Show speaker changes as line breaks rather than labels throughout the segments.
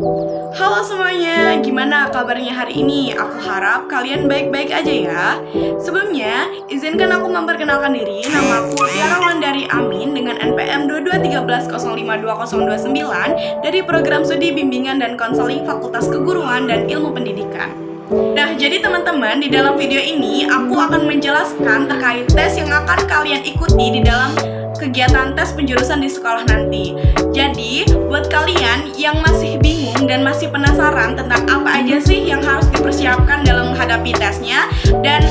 Halo semuanya, gimana kabarnya hari ini? Aku harap kalian baik-baik aja ya. Sebelumnya, izinkan aku memperkenalkan diri. Nama aku Tiara Wandari Amin dengan NPM 2213052029 dari Program Studi Bimbingan dan Konseling Fakultas Keguruan dan Ilmu Pendidikan. Nah, jadi teman-teman, di dalam video ini aku akan menjelaskan terkait tes yang akan kalian ikuti di dalam kegiatan tes penjurusan di sekolah nanti. Jadi, buat kalian yang masih bingung dan masih penasaran tentang apa aja sih yang harus dipersiapkan dalam menghadapi tesnya dan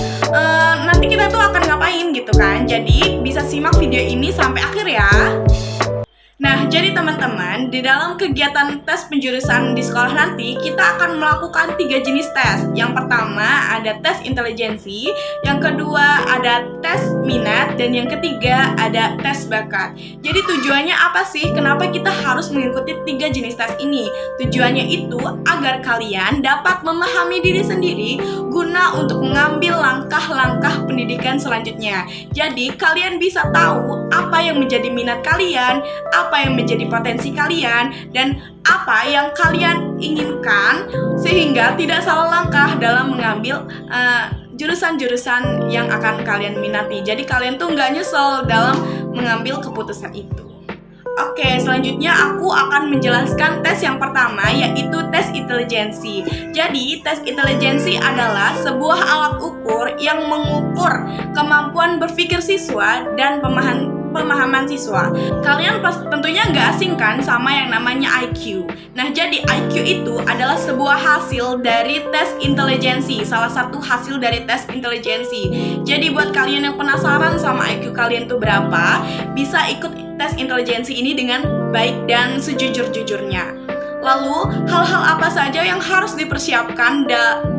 nanti kita tuh akan ngapain gitu kan. Jadi, bisa simak video ini sampai akhir ya. Nah, jadi teman-teman, di dalam kegiatan tes penjurusan di sekolah nanti, kita akan melakukan 3 jenis tes. Yang pertama ada tes intelijensi, yang kedua ada tes minat, dan yang ketiga ada tes bakat. Jadi tujuannya apa sih? Kenapa kita harus mengikuti 3 jenis tes ini? Tujuannya itu agar kalian dapat memahami diri sendiri guna untuk mengambil langkah-langkah pendidikan selanjutnya. Jadi kalian bisa tahu apa yang menjadi minat kalian, apa yang menjadi potensi kalian, dan apa yang kalian inginkan sehingga tidak salah langkah dalam mengambil jurusan-jurusan yang akan kalian minati. Jadi kalian tuh nggak nyesel dalam mengambil keputusan itu. Oke, selanjutnya aku akan menjelaskan tes yang pertama, yaitu tes intelijensi. Jadi, tes intelijensi adalah sebuah alat ukur yang mengukur kemampuan berpikir siswa dan pemahaman siswa. Kalian tentunya nggak asing kan sama yang namanya IQ. Nah, jadi IQ itu adalah sebuah hasil dari tes intelijensi, salah satu hasil dari tes intelijensi. Jadi buat kalian yang penasaran sama IQ kalian tuh berapa, bisa ikut tes intelijensi ini dengan baik dan sejujur-jujurnya. Lalu, hal-hal apa saja yang harus dipersiapkan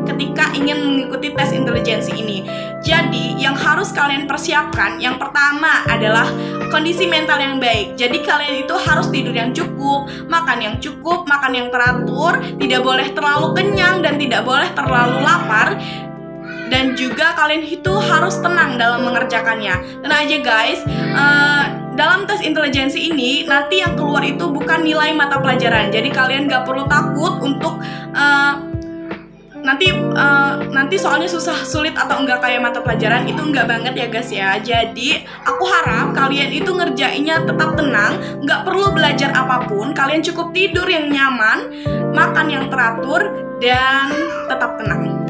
ketika ingin mengikuti tes intelijensi ini? Jadi, yang harus kalian persiapkan, yang pertama adalah kondisi mental yang baik. Jadi, kalian itu harus tidur yang cukup, makan yang teratur, tidak boleh terlalu kenyang dan tidak boleh terlalu lapar. Dan juga kalian itu harus tenang dalam mengerjakannya. Tenang aja guys, dalam tes intelijensi ini nanti yang keluar itu bukan nilai mata pelajaran. Jadi kalian gak perlu takut untuk nanti soalnya sulit atau enggak kayak mata pelajaran, itu enggak banget ya guys ya. Jadi aku harap kalian itu ngerjainnya tetap tenang, enggak perlu belajar apapun, kalian cukup tidur yang nyaman, makan yang teratur, dan tetap tenang.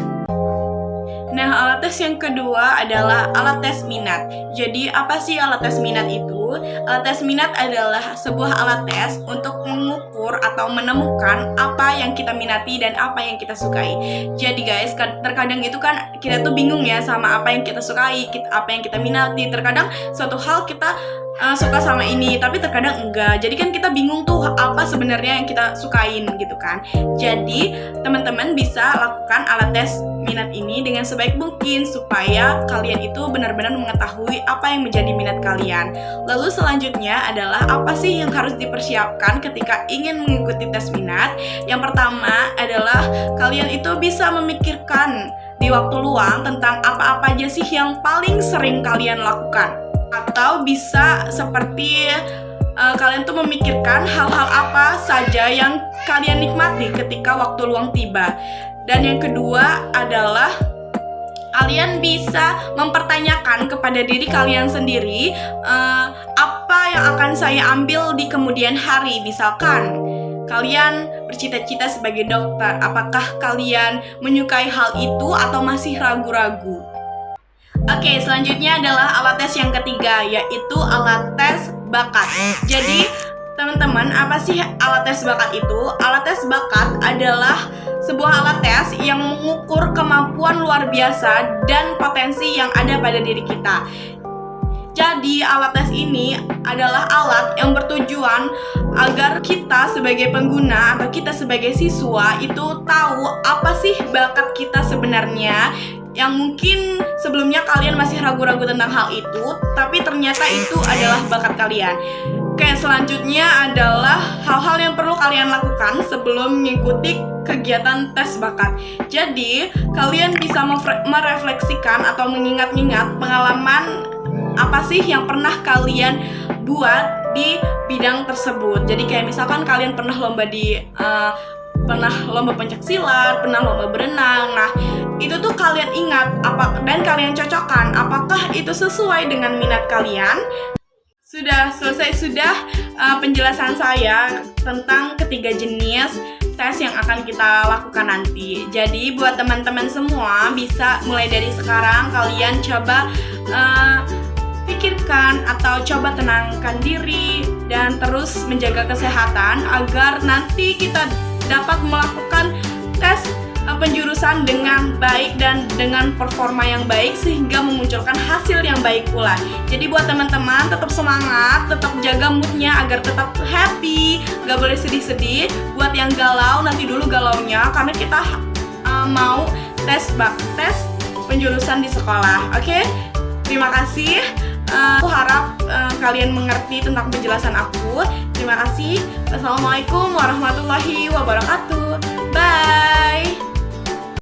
Nah, alat tes yang kedua adalah alat tes minat. Jadi, apa sih alat tes minat itu? Alat tes minat adalah sebuah alat tes untuk mengukur atau menemukan apa yang kita minati dan apa yang kita sukai. Jadi guys, terkadang itu kan kita tuh bingung ya sama apa yang kita sukai, apa yang kita minati. Terkadang suatu hal kita suka sama ini, tapi terkadang enggak. Jadi kan kita bingung tuh apa sebenarnya yang kita sukain gitu kan. Jadi teman-teman bisa lakukan alat tes minat ini dengan sebaik mungkin supaya kalian itu benar-benar mengetahui apa yang menjadi minat kalian. Lalu selanjutnya adalah apa sih yang harus dipersiapkan ketika ingin mengikuti tes minat? Yang pertama adalah kalian itu bisa memikirkan di waktu luang tentang apa-apa aja sih yang paling sering kalian lakukan. Atau bisa seperti kalian tuh memikirkan hal-hal apa saja yang kalian nikmati ketika waktu luang tiba. Dan yang kedua adalah kalian bisa mempertanyakan kepada diri kalian sendiri apa yang akan saya ambil di kemudian hari. Misalkan kalian bercita-cita sebagai dokter, apakah kalian menyukai hal itu atau masih ragu-ragu? Oke, selanjutnya adalah alat tes yang ketiga, yaitu alat tes bakat. Jadi, teman-teman, apa sih alat tes bakat itu? Alat tes bakat adalah sebuah alat tes yang mengukur kemampuan luar biasa dan potensi yang ada pada diri kita. Jadi, alat tes ini adalah alat yang bertujuan agar kita sebagai pengguna atau kita sebagai siswa itu tahu apa sih bakat kita sebenarnya, yang mungkin sebelumnya kalian masih ragu-ragu tentang hal itu, tapi ternyata itu adalah bakat kalian. Oke, selanjutnya adalah hal-hal yang perlu kalian lakukan sebelum mengikuti kegiatan tes bakat. Jadi, kalian bisa merefleksikan atau mengingat-ingat pengalaman apa sih yang pernah kalian buat di bidang tersebut. Jadi kayak misalkan kalian pernah lomba di pernah lomba pencaksilat, pernah lomba berenang. Nah, itu tuh kalian ingat dan kalian cocokkan apakah itu sesuai dengan minat kalian. Sudah selesai penjelasan saya tentang ketiga jenis tes yang akan kita lakukan nanti. Jadi buat teman-teman semua bisa mulai dari sekarang kalian coba pikirkan atau coba tenangkan diri dan terus menjaga kesehatan agar nanti kita dapat melakukan tes penjurusan dengan baik dan dengan performa yang baik sehingga memunculkan hasil yang baik pula. Jadi buat teman-teman tetap semangat, tetap jaga moodnya agar tetap happy, gak boleh sedih-sedih. Buat yang galau, nanti dulu galaunya karena kita mau tes penjurusan di sekolah. Oke? Terima kasih. Aku harap kalian mengerti tentang penjelasan aku. Terima kasih. Wassalamualaikum warahmatullahi wabarakatuh.